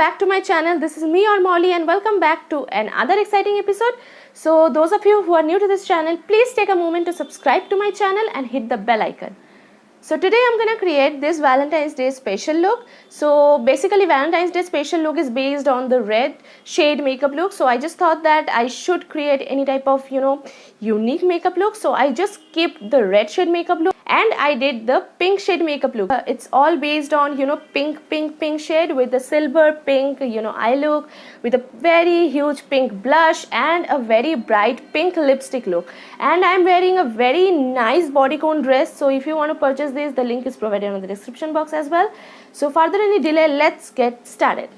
back to my channel. This is me or Molly and welcome back to another exciting episode. So those of you who are new to this channel, please take a moment to subscribe to my channel and hit the bell icon. So today I'm gonna create this Valentine's Day special look. So basically Valentine's Day special look is based on the red shade makeup look. So I just thought that I should create any type of unique makeup look. So I just skipped the red shade makeup look and I did the pink shade makeup look. It's all based on pink shade with the silver pink eye look, with a very huge pink blush and a very bright pink lipstick look. And I'm wearing a very nice bodycon dress. So if you want to purchase this, the link is provided in the description box as well. So further any delay, let's get started.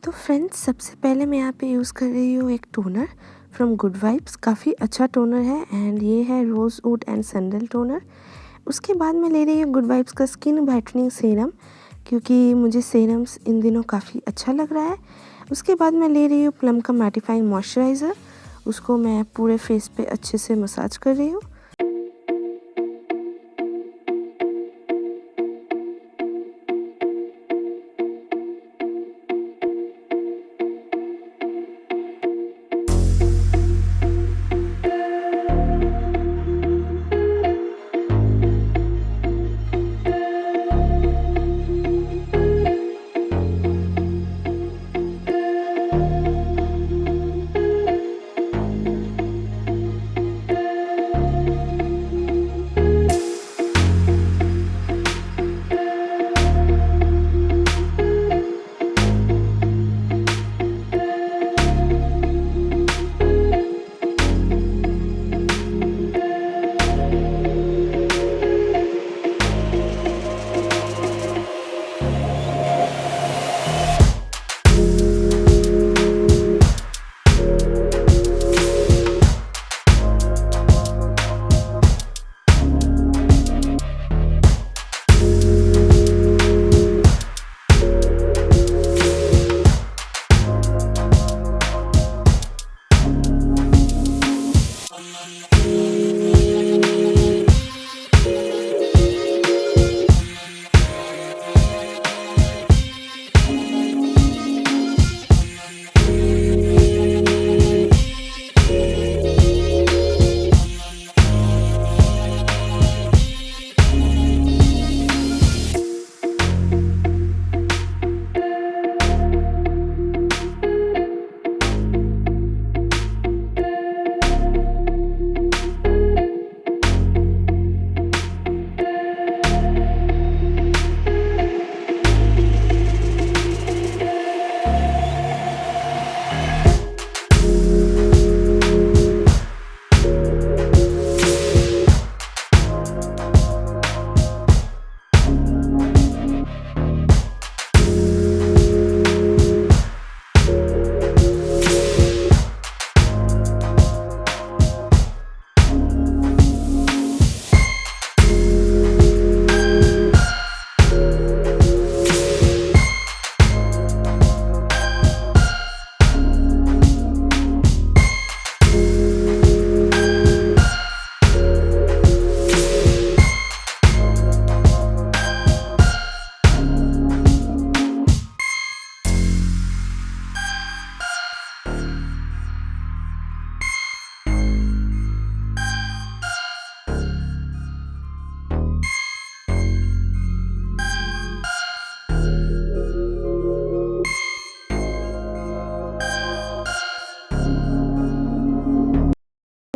तो friends, सबसे पहले मैं यहाँ पे use कर रही हूँ एक टोनर फ्रॉम गुड वाइब्स। काफ़ी अच्छा टोनर है एंड ये है रोज़ वुड एंड सैंडल टोनर। उसके बाद मैं ले रही हूँ गुड वाइब्स का स्किन ब्राइटनिंग सीरम, क्योंकि मुझे सीरम्स इन दिनों काफ़ी अच्छा लग रहा है। उसके बाद मैं ले रही हूँ प्लम का मैटिफाइंग मॉइस्चराइज़र। उसको मैं पूरे फेस पे अच्छे से मसाज कर रही हूँ।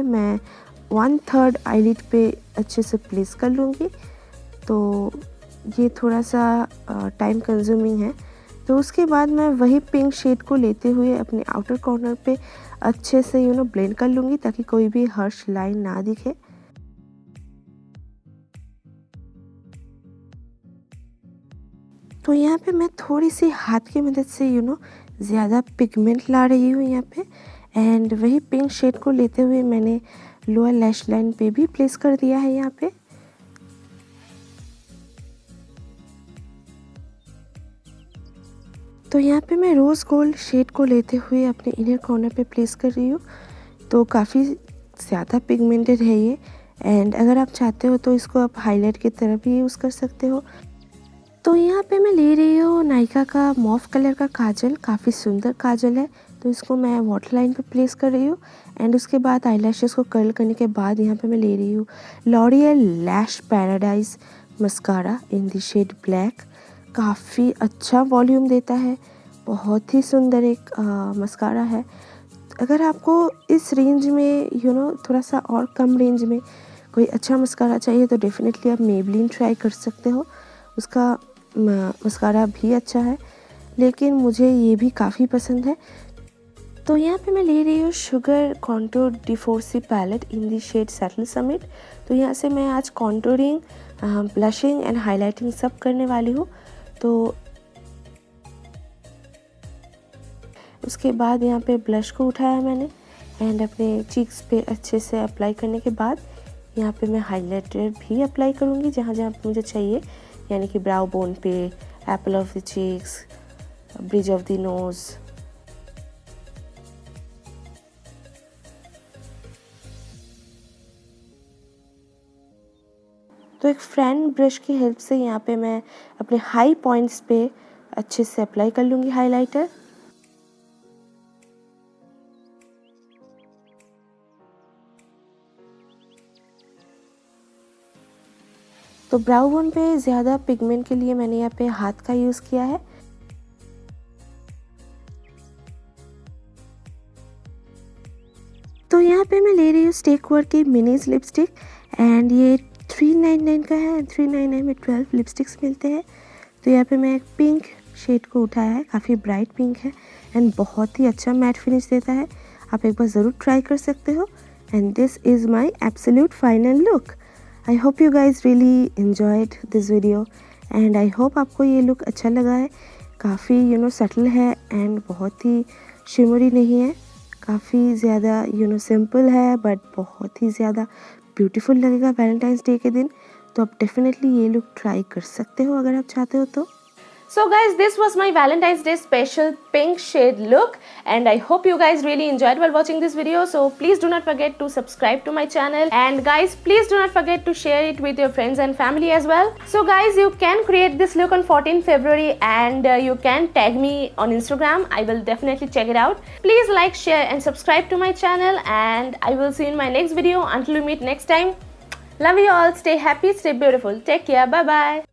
मैं 1/3 आईलिड पे अच्छे से प्लेस कर लूँगी। तो ये थोड़ा सा टाइम कंज्यूमिंग है। तो उसके बाद मैं वही पिंक शेड को लेते हुए अपने आउटर कॉर्नर पे अच्छे से ब्लेंड कर लूँगी, ताकि कोई भी हर्श लाइन ना दिखे। तो यहाँ पे मैं थोड़ी सी हाथ की मदद से ज़्यादा पिगमेंट ला रही हूँ यहाँ पे, एंड वही पिंक शेड को लेते हुए मैंने लोअर लैश लाइन पे भी प्लेस कर दिया है यहाँ पे। तो यहाँ पे मैं रोज़ गोल्ड शेड को लेते हुए अपने इनर कॉर्नर पे प्लेस कर रही हूँ। तो काफ़ी ज़्यादा पिगमेंटेड है ये, एंड अगर आप चाहते हो तो इसको आप हाईलाइट की तरह भी यूज़ कर सकते हो। तो यहाँ पे मैं ले रही हूँ नायका का मॉव कलर का काजल, काफ़ी सुंदर काजल है। तो इसको मैं वाटर लाइन पे प्लेस कर रही हूँ एंड उसके बाद आईलैशेस को कर्ल करने के बाद यहाँ पे मैं ले रही हूँ L'Oréal lash paradise mascara in the shade black. काफ़ी अच्छा वॉल्यूम देता है, बहुत ही सुंदर एक मस्कारा है। अगर आपको इस रेंज में थोड़ा सा और कम रेंज में कोई अच्छा मस्कारा चाहिए तो डेफिनेटली आप मेबलिन ट्राई कर सकते हो, उसका मस्कारा भी अच्छा है, लेकिन मुझे ये भी काफ़ी पसंद है। तो यहाँ पे मैं ले रही हूँ sugar contour D4C palette in the shade settle summit. तो यहाँ से मैं आज कॉन्टूरिंग, ब्लशिंग एंड हाईलाइटिंग सब करने वाली हूँ। तो उसके बाद यहाँ पे ब्लश को उठाया मैंने एंड अपने चीक्स पे अच्छे से अप्लाई करने के बाद यहाँ पे मैं हाइलाइटर भी अप्लाई करूँगी जहाँ जहाँ मुझे चाहिए, यानी कि ब्राउ बोन पे, apple of the cheeks, bridge of the nose. तो एक फ्रैंक ब्रश की हेल्प से यहाँ पे मैं अपने हाई पॉइंट्स पे अच्छे से अप्लाई कर लूँगी हाइलाइटर। तो ब्राउ बोन पे ज़्यादा पिगमेंट के लिए मैंने यहाँ पे हाथ का यूज़ किया है। तो यहाँ पे मैं ले रही हूँ स्टेक वर्क की मिनीज लिपस्टिक एंड ये 399 का है। 399 में 12 लिपस्टिक्स मिलते हैं। तो यहाँ पे मैं एक पिंक शेड को उठाया है, काफ़ी ब्राइट पिंक है एंड बहुत ही अच्छा मैट फिनिश देता है। आप एक बार ज़रूर ट्राई कर सकते हो and this is my absolute final look. I hope you guys really enjoyed this video and I hope आपको ये लुक अच्छा लगा है। काफ़ी सटल है एंड बहुत ही शिमरी नहीं है, काफ़ी ज़्यादा सिंपल है बट बहुत ही ज़्यादा ब्यूटीफुल लगेगा वैलेंटाइंस डे के दिन। तो आप डेफिनेटली ये लुक ट्राई कर सकते हो अगर आप चाहते हो तो। So guys, this was my Valentine's Day special pink shade look and I hope you guys really enjoyed while watching this video. So please do not forget to subscribe to my channel and guys please do not forget to share it with your friends and family as well. So guys, you can create this look on 14 February and you can tag me on Instagram. I will definitely check it out. Please like, share and subscribe to my channel and I will see you in my next video. Until we meet next time. Love you all. Stay happy, stay beautiful. Take care. Bye bye.